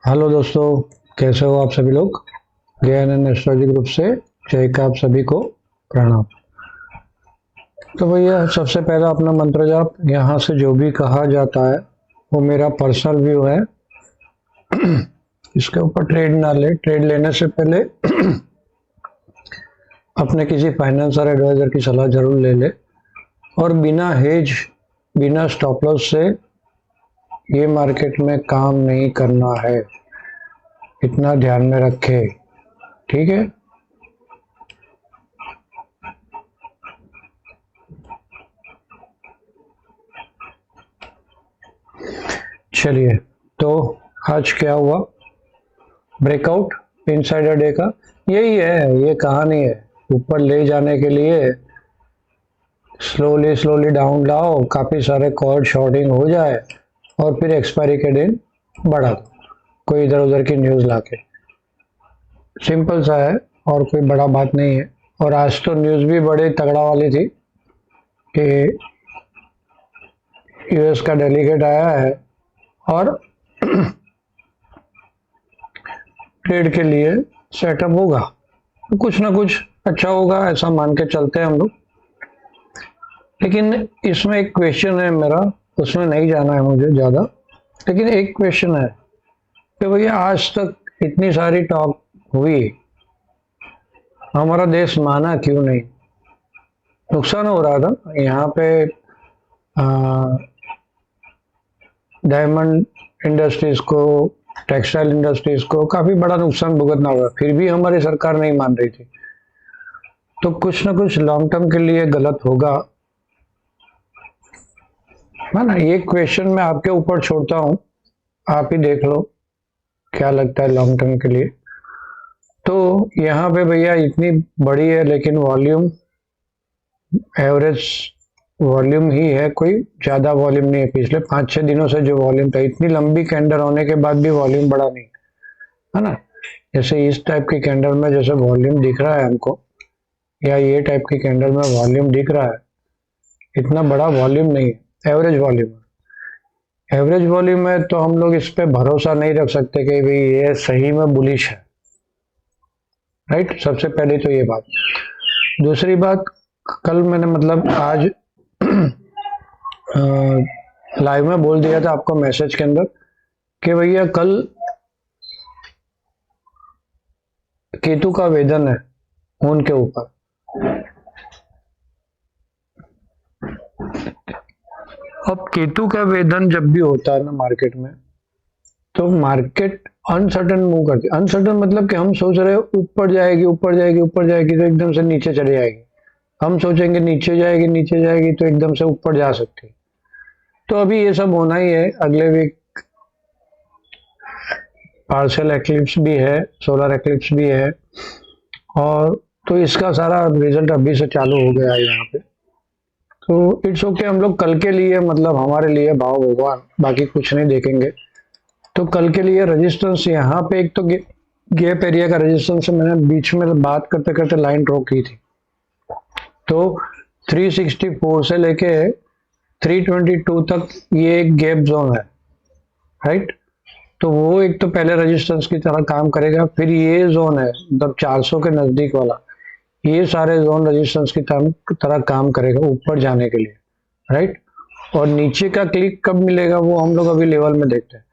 Hello दोस्तों, कैसे हो आप सभी लोग। JNN एस्ट्रोलॉजी ग्रुप से जय का आप सभी को प्रणाम। तो भैया सबसे पहला अपना मंत्र जाप। यहाँ से जो भी कहा जाता है वो मेरा पर्सनल व्यू है। इसके ऊपर ट्रेड ना ले। ट्रेड लेने से पहले अपने किसी फाइनेंसर एडवाइजर की सलाह जरूर ले ले। और बिना हेज, बिना स्टॉप लॉस से ये मार्केट में काम नहीं करना है, इतना ध्यान में रखे। ठीक है। चलिए, तो आज क्या हुआ। ब्रेकआउट इनसाइडर डे का यही है, ये कहानी है। ऊपर ले जाने के लिए स्लोली स्लोली डाउन लाओ, काफी सारे कॉल शॉर्टिंग हो जाए और फिर एक्सपायरी के दिन बढ़ा दो कोई इधर उधर की न्यूज लाके। सिंपल सा है और कोई बड़ा बात नहीं है। और आज तो न्यूज भी बड़ी तगड़ा वाली थी कि यूएस का डेलीगेट आया है और ट्रेड के लिए सेटअप होगा। कुछ ना कुछ अच्छा होगा ऐसा मान के चलते हैं हम लोग। लेकिन इसमें एक क्वेश्चन है मेरा, उसमें नहीं जाना है मुझे ज़्यादा, लेकिन एक क्वेश्चन है कि भैया आज तक इतनी सारी टॉक हुई, हमारा देश माना क्यों नहीं। नुकसान हो रहा था यहाँ पे। डायमंड इंडस्ट्रीज को, टेक्सटाइल इंडस्ट्रीज को काफी बड़ा नुकसान भुगतना हुआ, फिर भी हमारी सरकार नहीं मान रही थी। तो कुछ ना कुछ लॉन्ग टर्म के लिए गलत होगा, है ना। ये क्वेश्चन मैं आपके ऊपर छोड़ता हूँ, आप ही देख लो क्या लगता है लॉन्ग टर्म के लिए। तो यहाँ पे भैया इतनी बड़ी है लेकिन वॉल्यूम एवरेज वॉल्यूम ही है, कोई ज्यादा वॉल्यूम नहीं है। पिछले 5-6 दिनों से जो वॉल्यूम था, इतनी लंबी कैंडल होने के बाद भी वॉल्यूम बढ़ा नहीं, है ना। जैसे इस टाइप की कैंडल में जैसे वॉल्यूम दिख रहा है हमको, या ये टाइप की कैंडल में वॉल्यूम दिख रहा है, इतना बड़ा वॉल्यूम नहीं है, एवरेज वॉल्यूम है। एवरेज वॉल्यूम है तो हम लोग इस पे भरोसा नहीं रख सकते कि भाई ये सही में बुलिश है, राइट। सबसे पहले तो ये बात। दूसरी बात, कल मैंने मतलब आज लाइव में बोल दिया था आपको मैसेज के अंदर कि भैया कल केतु का वेदन है मून के ऊपर। अब केतु का वेदन जब भी होता है ना मार्केट में, तो मार्केट अनसर्टन मूव करती है। अनसर्टन मतलब कि हम सोच रहे हो ऊपर जाएगी ऊपर जाएगी ऊपर जाएगी तो एकदम से नीचे चली जाएगी, हम सोचेंगे नीचे जाएगी तो एकदम से ऊपर जा सकती है। तो अभी ये सब होना ही है। अगले वीक पार्शियल एक्लिप्स भी है, सोलर एक्लिप्स भी है, और तो इसका सारा रिजल्ट अभी से चालू हो गया है यहाँ पे। तो इट्स ओके, हम लोग कल के लिए मतलब हमारे लिए भाव भगवान, बाकी कुछ नहीं देखेंगे। तो कल के लिए रेजिस्टेंस यहाँ पे एक तो गैप एरिया का रेजिस्टेंस है, मैंने बीच में बात करते करते लाइन ड्रॉ की थी। तो 364 से लेके 322 तक ये एक गैप जोन है, राइट। तो वो एक तो पहले रेजिस्टेंस की तरह काम करेगा, फिर ये जोन है मतलब 400 के नजदीक वाला, ये सारे जोन रेजिस्टेंस की तरह काम करेगा ऊपर जाने के लिए, राइट। और नीचे का क्लिक कब मिलेगा वो हम लोग अभी लेवल में देखते हैं।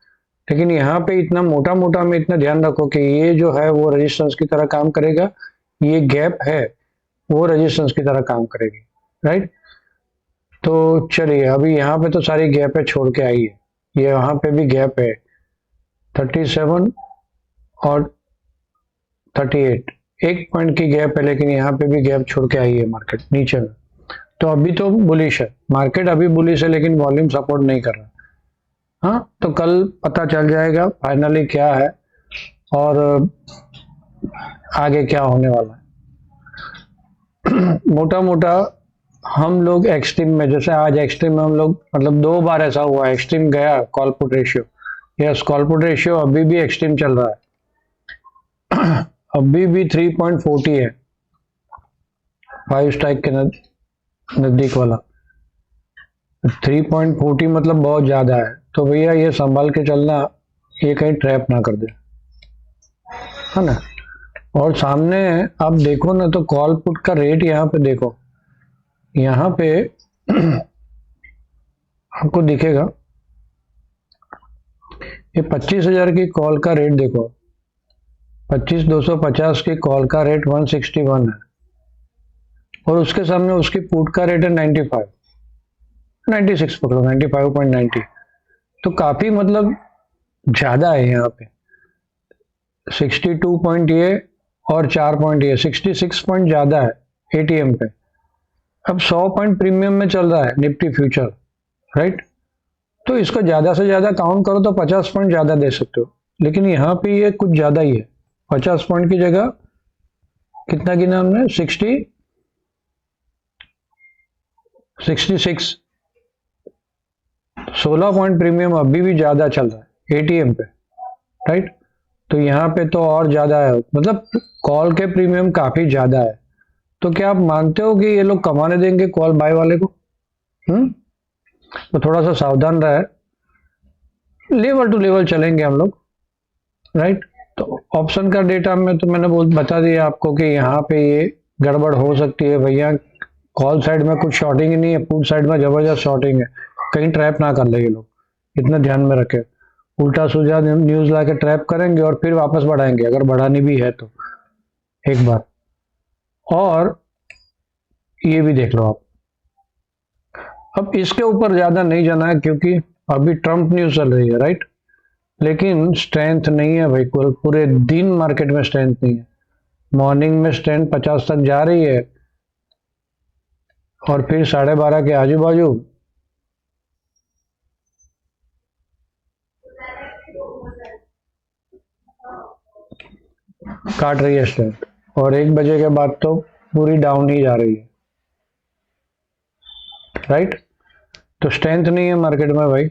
लेकिन यहाँ पे इतना मोटा मोटा में इतना ध्यान रखो कि ये जो है वो रेजिस्टेंस की तरह काम करेगा, ये गैप है वो रेजिस्टेंस की तरह काम करेगी, राइट। तो चलिए, अभी यहाँ पे तो सारी गैप है छोड़ के आई है, ये यहाँ पे भी गैप है 37 और 38, एक पॉइंट की गैप है, लेकिन यहाँ पे भी गैप छोड़ के आई है मार्केट नीचे में। तो अभी तो बुलिश है मार्केट, अभी बुलिश है लेकिन वॉल्यूम सपोर्ट नहीं कर रहा। हाँ, तो कल पता चल जाएगा फाइनली क्या है और आगे क्या होने वाला है। मोटा मोटा हम लोग एक्सट्रीम में, जैसे आज एक्सट्रीम में हम लोग मतलब 2 बार ऐसा हुआ एक्सट्रीम गया call put ratio. Yes, call put ratio अभी भी एक्सट्रीम चल रहा है। अभी भी 3.40 है, 5 स्ट्राइक के नजदीक वाला। 3.40 मतलब बहुत ज्यादा है। तो भैया ये संभाल के चलना, ये कहीं ट्रैप ना कर दे, है ना। और सामने आप देखो ना तो कॉल पुट का रेट यहाँ पे देखो, यहाँ पे आपको दिखेगा ये 25,000 की कॉल का रेट देखो, 25,250 की कॉल का रेट 161 है, और उसके सामने उसकी पुट का रेट है 95, 96 पकड़ो, 95.90। तो काफी मतलब ज्यादा है यहाँ पे, 62 पॉइंट ये और 4 पॉइंट ये, 66 पॉइंट ज्यादा है एटीएम पे। अब 100 पॉइंट प्रीमियम में चल रहा है निफ्टी फ्यूचर, राइट। तो इसको ज्यादा से ज्यादा काउंट करो तो 50 पॉइंट ज्यादा दे सकते हो, लेकिन यहाँ पे ये कुछ ज्यादा ही है। 50 पॉइंट की जगह कितना गिना हमने, 66। 16 पॉइंट प्रीमियम अभी भी ज्यादा चल रहा है एटीएम पे, राइट। तो यहाँ पे तो और ज्यादा है, मतलब कॉल के प्रीमियम काफी ज्यादा है। तो क्या आप मानते हो कि ये लोग कमाने देंगे कॉल बाय वाले को? तो थोड़ा सा सावधान रहे, लेवल टू लेवल चलेंगे हम लोग, राइट। तो ऑप्शन का डेटा में तो मैंने बता दिया आपको कि यहाँ पे ये गड़बड़ हो सकती है भैया। कॉल साइड में कुछ शॉर्टिंग ही नहीं है, पुट साइड में जबरदस्त शॉर्टिंग है, कहीं ट्रैप ना कर ले ये लोग, इतना ध्यान में रखे। उल्टा सुलझा न्यूज ला के ट्रैप करेंगे और फिर वापस बढ़ाएंगे अगर बढ़ानी भी है तो एक बार। और ये भी देख लो आप, अब इसके ऊपर ज्यादा नहीं जाना है क्योंकि अभी ट्रम्प न्यूज चल रही है, राइट। लेकिन स्ट्रेंथ नहीं है भाई, पूरे दिन मार्केट में स्ट्रेंथ नहीं है। मॉर्निंग में स्ट्रेंथ 50 तक जा रही है और फिर 12:30 के आजू बाजू काट रही है स्ट्रेंथ, और 1 बजे के बाद तो पूरी डाउन ही जा रही है, राइट। तो स्ट्रेंथ नहीं है मार्केट में भाई,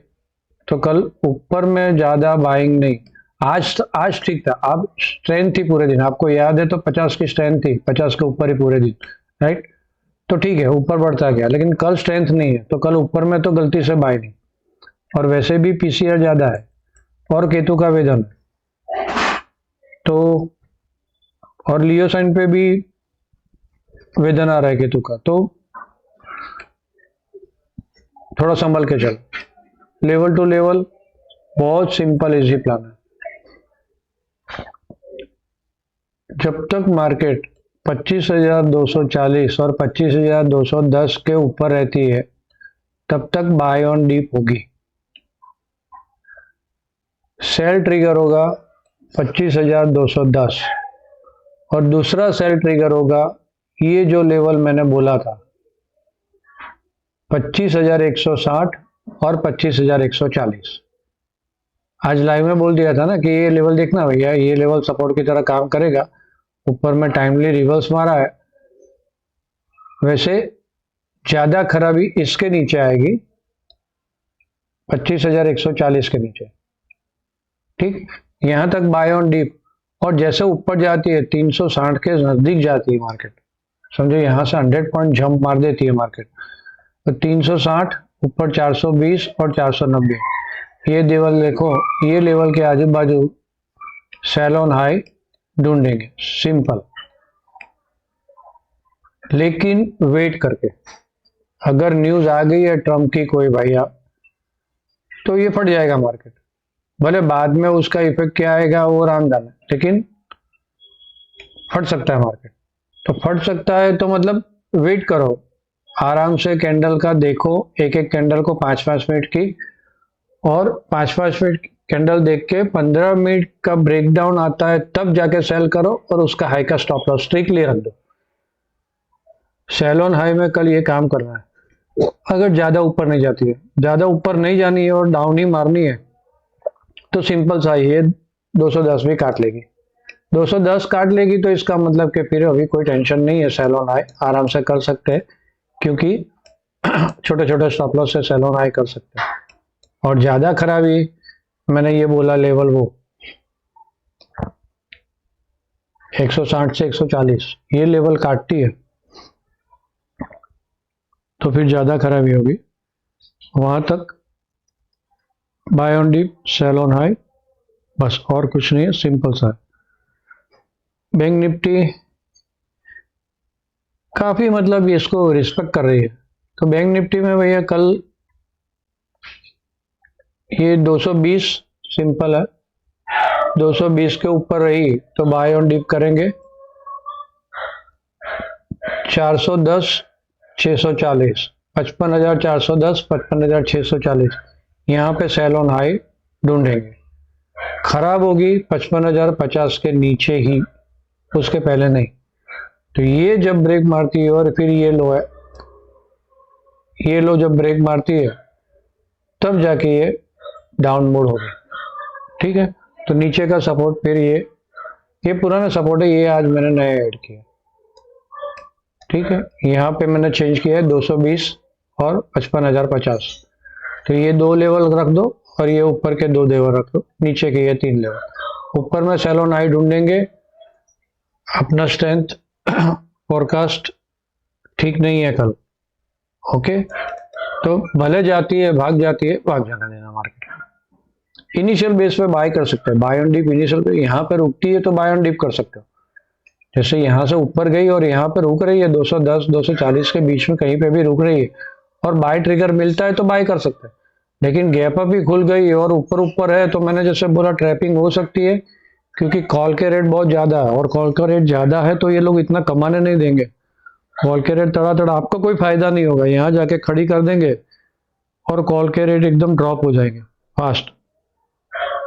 तो कल ऊपर में ज्यादा बाइंग नहीं। आज ठीक था, अब स्ट्रेंथ थी पूरे दिन, आपको याद है तो 50 की स्ट्रेंथ थी, 50 के ऊपर ही पूरे दिन, राइट। तो ठीक है ऊपर बढ़ता गया, लेकिन कल स्ट्रेंथ नहीं है, तो कल ऊपर में तो गलती से बाय नहीं। और वैसे भी पीसीआर ज्यादा है और केतु का वेदन, तो और लियो साइन पे भी वेदन आ रहा है केतु का, तो थोड़ा संभल के चल। लेवल टू लेवल बहुत सिंपल इजी प्लान है। जब तक मार्केट 25,240 और 25,210 के ऊपर रहती है तब तक बाय ऑन डीप होगी। सेल ट्रिगर होगा 25,210 और दूसरा सेल ट्रिगर होगा ये जो लेवल मैंने बोला था 25,160 और 25,140। आज लाइव में बोल दिया था ना कि ये लेवल देखना भैया, ये लेवल सपोर्ट की तरह काम करेगा। ऊपर में टाइमली रिवर्स मारा है, वैसे ज्यादा खराबी इसके नीचे आएगी 25,140 के नीचे, ठीक। यहां तक बाय ऑन डीप, और जैसे ऊपर जाती है 360 के नजदीक जाती है मार्केट, समझो यहां से 100 पॉइंट जंप मार देती है मार्केट, तो 360 ऊपर 420 और 490 ये लेवल देखो, ये लेवल के आजू बाजू सेल ऑन हाई ढूंढेंगे, सिंपल। लेकिन वेट करके, अगर न्यूज आ गई है ट्रम्प की कोई भैया तो ये फट जाएगा मार्केट, भले बाद में उसका इफेक्ट क्या आएगा वो राम जाने, लेकिन फट सकता है मार्केट। तो फट सकता है तो मतलब वेट करो, आराम से कैंडल का देखो, एक एक कैंडल को 5-5 मिनट की, और 5-5 मिनट कैंडल देख के 15 मिनट का ब्रेकडाउन आता है तब जाके सेल करो, और उसका हाई का स्टॉप लॉस स्ट्रिक्टली रख दो। सेल ऑन हाई में कल ये काम करना है। अगर ज्यादा ऊपर नहीं जाती है, ज्यादा ऊपर नहीं जानी है और डाउन ही मारनी है, तो सिंपल सा ही है 210 भी काट लेगी। 210 काट लेगी तो इसका मतलब कि फिर अभी कोई टेंशन नहीं है, सेल ऑन हाई आराम से कर सकते हैं, क्योंकि छोटे छोटे स्टॉप लॉस से सेल ऑन हाई कर सकते हैं। और ज्यादा खराबी मैंने ये बोला लेवल वो 160 से 140 ये लेवल काटती है तो फिर ज्यादा खराबी होगी। वहां तक buy on dip, sell on high, बस, और कुछ नहीं है, सिंपल सा है। बैंक निफ्टी काफी मतलब इसको रिस्पेक्ट कर रही है। तो बैंक निफ्टी में भैया कल ये 220 सिंपल है, 220 के ऊपर रही तो बाय ऑन डिप करेंगे। 410 640, 55,410 55,640 यहाँ पे सेल ऑन हाई ढूंढेंगे। खराब होगी 55,050 के नीचे ही, उसके पहले नहीं। तो ये जब ब्रेक मारती है और फिर ये लो है, ये लो जब ब्रेक मारती है तब जाके ये डाउन मोड होगी। ठीक है, तो नीचे का सपोर्ट फिर ये पुराना सपोर्ट है, ये आज मैंने नया ऐड किया। ठीक है, यहाँ पे मैंने चेंज किया है 220 और 55,050। तो ये 2 लेवल रख दो और ये ऊपर के 2 लेवल रख दो, नीचे के ये 3 लेवल। ऊपर में सेल ऑन हाई ढूंढेंगे। अपना स्ट्रेंथ फोरकास्ट ठीक नहीं है कल। ओके, तो भले जाती है भाग जाती है, भाग जाना देना मार्केट। इनिशियल बेस पे बाय कर सकते हैं, बाय ऑन डिप इनिशियल पे यहाँ पे रुकती है तो बाय ऑन डिप कर सकते हो। जैसे यहाँ से ऊपर गई और यहाँ पे रुक रही है 210 240 के बीच में कहीं पे भी रुक रही है और बाय ट्रिगर मिलता है तो बाय कर सकते हैं। लेकिन गैप अप ही खुल गई और ऊपर ऊपर है तो मैंने जैसे बोला ट्रैपिंग हो सकती है, क्योंकि कॉल के रेट बहुत ज्यादा है और कॉल का रेट ज्यादा है तो ये लोग इतना कमाने नहीं देंगे। कॉल के रेट तड़ा तड़ा, आपका कोई फायदा नहीं होगा, यहाँ जाके खड़ी कर देंगे और कॉल के रेट एकदम ड्रॉप हो जाएंगे फास्ट,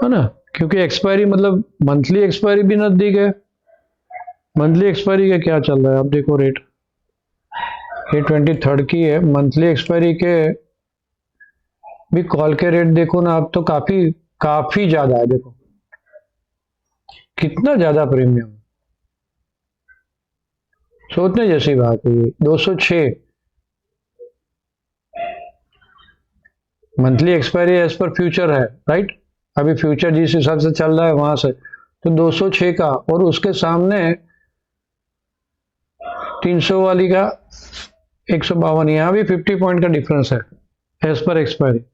है ना। क्योंकि एक्सपायरी मतलब मंथली एक्सपायरी भी नजदीक है। मंथली एक्सपायरी का क्या चल रहा है आप देखो रेट, ये 23 की है। मंथली एक्सपायरी के भी कॉल के रेट देखो ना आप, तो काफी काफी ज्यादा है। देखो कितना ज्यादा प्रीमियम, सोचने जैसी बात है। 206 monthly expiry as per future है, राइट। अभी फ्यूचर जिस हिसाब से चल रहा है वहां से तो 206 का, और उसके सामने 300 वाली का 152, यहाँ भी 50 पॉइंट का डिफरेंस है as per expiry,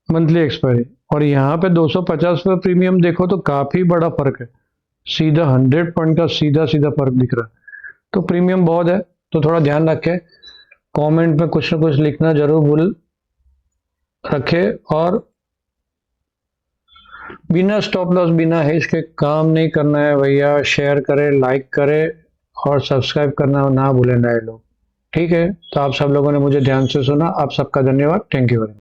monthly expiry. और यहाँ पे 250 पे प्रीमियम देखो तो काफी बड़ा फर्क है, सीधा 100 पॉइंट का सीधा सीधा फर्क दिख रहा है। तो प्रीमियम बहुत है, तो थोड़ा ध्यान रखें। कमेंट में कुछ ना कुछ लिखना जरूर भूल रखे, और बिना स्टॉप लॉस बिना हेज के काम नहीं करना है भैया। शेयर करें, लाइक करें और सब्सक्राइब करना ना भूलें नए लोग। ठीक है, तो आप सब लोगों ने मुझे ध्यान से सुना, आप सबका धन्यवाद। Thank you very much.